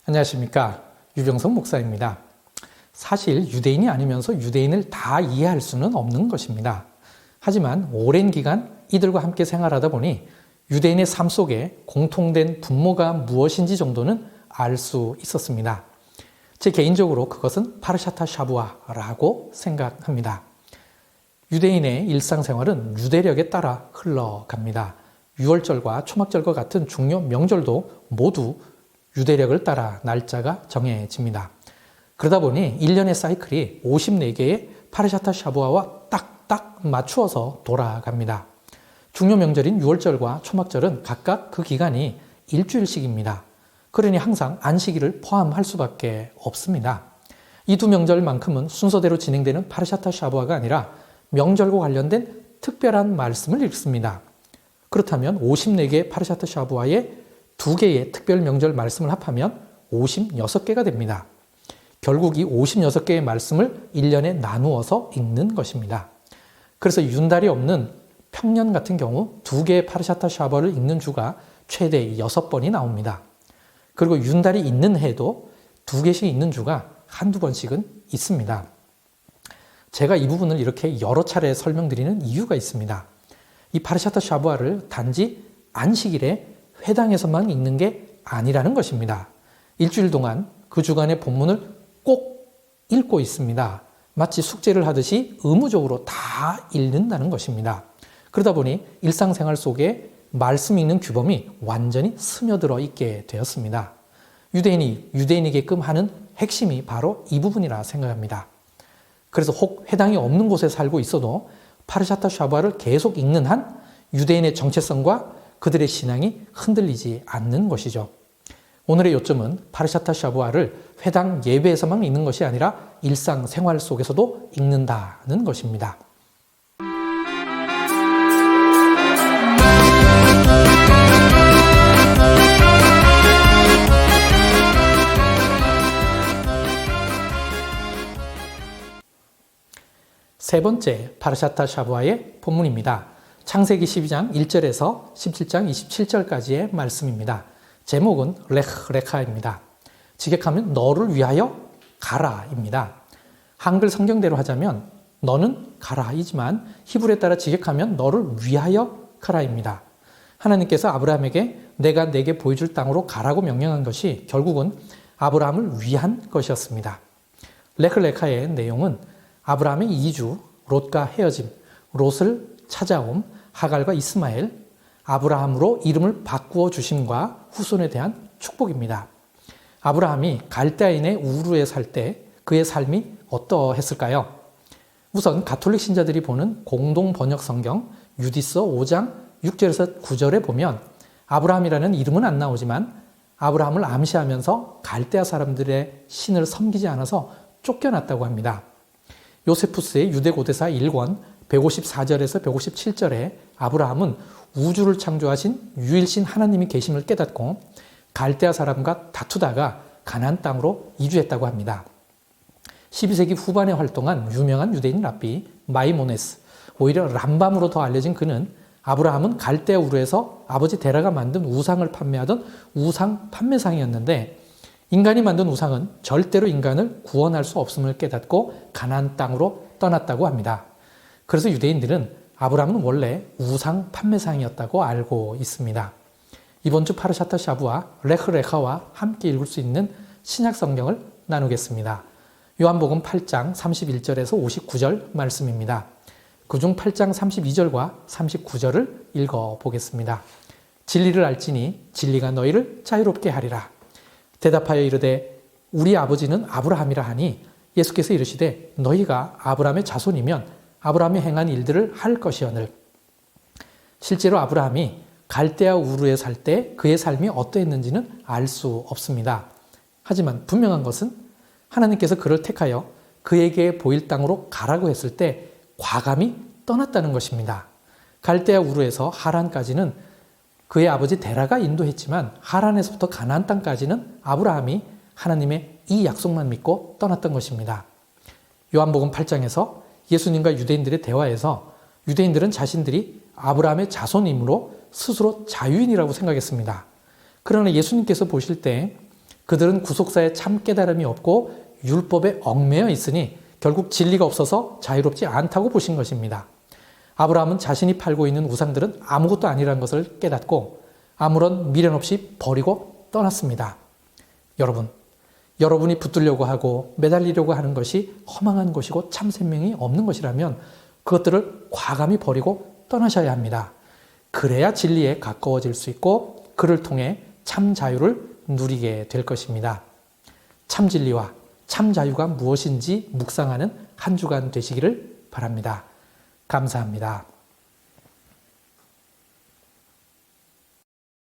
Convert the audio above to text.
안녕하십니까. 유병석 목사입니다. 사실 유대인이 아니면서 유대인을 다 이해할 수는 없는 것입니다. 하지만 오랜 기간 이들과 함께 생활하다 보니 유대인의 삶 속에 공통된 분모가 무엇인지 정도는 알 수 있었습니다. 제 개인적으로 그것은 파르샤타 샤부아라고 생각합니다. 유대인의 일상생활은 유대력에 따라 흘러갑니다. 유월절과 초막절과 같은 중요 명절도 모두 유대력을 따라 날짜가 정해집니다. 그러다 보니 1년의 사이클이 54개의 파르샤타 샤부아와 딱딱 맞추어서 돌아갑니다. 중요 명절인 유월절과 초막절은 각각 그 기간이 일주일씩입니다. 그러니 항상 안식일을 포함할 수밖에 없습니다. 이 두 명절만큼은 순서대로 진행되는 파르샤타 샤부아가 아니라 명절과 관련된 특별한 말씀을 읽습니다. 그렇다면 54개의 파르샤타 샤부아에 2개의 특별 명절 말씀을 합하면 56개가 됩니다. 결국 이 56개의 말씀을 1년에 나누어서 읽는 것입니다. 그래서 윤달이 없는 평년 같은 경우 2개의 파르샤타 샤부아를 읽는 주가 최대 6번이 나옵니다. 그리고 윤달이 있는 해도 2개씩 있는 주가 한두 번씩은 있습니다. 제가 이 부분을 이렇게 여러 차례 설명드리는 이유가 있습니다. 이 파르샤타 샤부아를 단지 안식일에 회당에서만 읽는 게 아니라는 것입니다. 일주일 동안 그 주간의 본문을 꼭 읽고 있습니다. 마치 숙제를 하듯이 의무적으로 다 읽는다는 것입니다. 그러다 보니 일상생활 속에 말씀 읽는 규범이 완전히 스며들어 있게 되었습니다. 유대인이 유대인이게끔 하는 핵심이 바로 이 부분이라 생각합니다. 그래서 혹 회당이 없는 곳에 살고 있어도 파르샤타 샤부아를 계속 읽는 한 유대인의 정체성과 그들의 신앙이 흔들리지 않는 것이죠. 오늘의 요점은 파르샤타 샤부아를 회당 예배에서만 읽는 것이 아니라 일상생활 속에서도 읽는다는 것입니다. 세 번째 파르샤타 샤부아의 본문입니다. 창세기 12장 1절에서 17장 27절까지의 말씀입니다. 제목은 레카입니다. 직역하면 너를 위하여 가라입니다. 한글 성경대로 하자면 너는 가라이지만 히브리에 따라 직역하면 너를 위하여 가라입니다. 하나님께서 아브라함에게 내가 내게 보여줄 땅으로 가라고 명령한 것이 결국은 아브라함을 위한 것이었습니다. 레카의 내용은 아브라함의 이주, 롯과 헤어짐, 롯을 찾아옴, 하갈과 이스마엘, 아브라함으로 이름을 바꾸어 주심과 후손에 대한 축복입니다. 아브라함이 갈대아인의 우르에 살 때 그의 삶이 어떠했을까요? 우선 가톨릭 신자들이 보는 공동 번역 성경 유디서 5장 6절에서 9절에 보면 아브라함이라는 이름은 안 나오지만 아브라함을 암시하면서 갈대아 사람들의 신을 섬기지 않아서 쫓겨났다고 합니다. 요세푸스의 유대고대사 1권 154절에서 157절에 아브라함은 우주를 창조하신 유일신 하나님이 계심을 깨닫고 갈대아 사람과 다투다가 가나안 땅으로 이주했다고 합니다. 12세기 후반에 활동한 유명한 유대인 랍비 마이모네스, 오히려 람밤으로 더 알려진 그는 아브라함은 갈대아 우르에서 아버지 데라가 만든 우상을 판매하던 우상 판매상이었는데 인간이 만든 우상은 절대로 인간을 구원할 수 없음을 깨닫고 가나안 땅으로 떠났다고 합니다. 그래서 유대인들은 아브라함은 원래 우상 판매상이었다고 알고 있습니다. 이번 주 파르샤타 샤부아 레카와 함께 읽을 수 있는 신약 성경을 나누겠습니다. 요한복음 8장 31절에서 59절 말씀입니다. 그중 8장 32절과 39절을 읽어보겠습니다. 진리를 알지니 진리가 너희를 자유롭게 하리라. 대답하여 이르되 우리 아버지는 아브라함이라 하니 예수께서 이르시되 너희가 아브라함의 자손이면 아브라함이 행한 일들을 할 것이오늘. 실제로 아브라함이 갈대아 우르에 살 때 그의 삶이 어떠했는지는 알 수 없습니다. 하지만 분명한 것은 하나님께서 그를 택하여 그에게 보일 땅으로 가라고 했을 때 과감히 떠났다는 것입니다. 갈대아 우르에서 하란까지는 그의 아버지 데라가 인도했지만 하란에서부터 가나안 땅까지는 아브라함이 하나님의 이 약속만 믿고 떠났던 것입니다. 요한복음 8장에서 예수님과 유대인들의 대화에서 유대인들은 자신들이 아브라함의 자손이므로 스스로 자유인이라고 생각했습니다. 그러나 예수님께서 보실 때 그들은 구속사에 참 깨달음이 없고 율법에 얽매여 있으니 결국 진리가 없어서 자유롭지 않다고 보신 것입니다. 아브라함은 자신이 팔고 있는 우상들은 아무것도 아니라는 것을 깨닫고 아무런 미련 없이 버리고 떠났습니다. 여러분이 붙들려고 하고 매달리려고 하는 것이 허망한 것이고 참 생명이 없는 것이라면 그것들을 과감히 버리고 떠나셔야 합니다. 그래야 진리에 가까워질 수 있고 그를 통해 참 자유를 누리게 될 것입니다. 참 진리와 참 자유가 무엇인지 묵상하는 한 주간 되시기를 바랍니다. 감사합니다.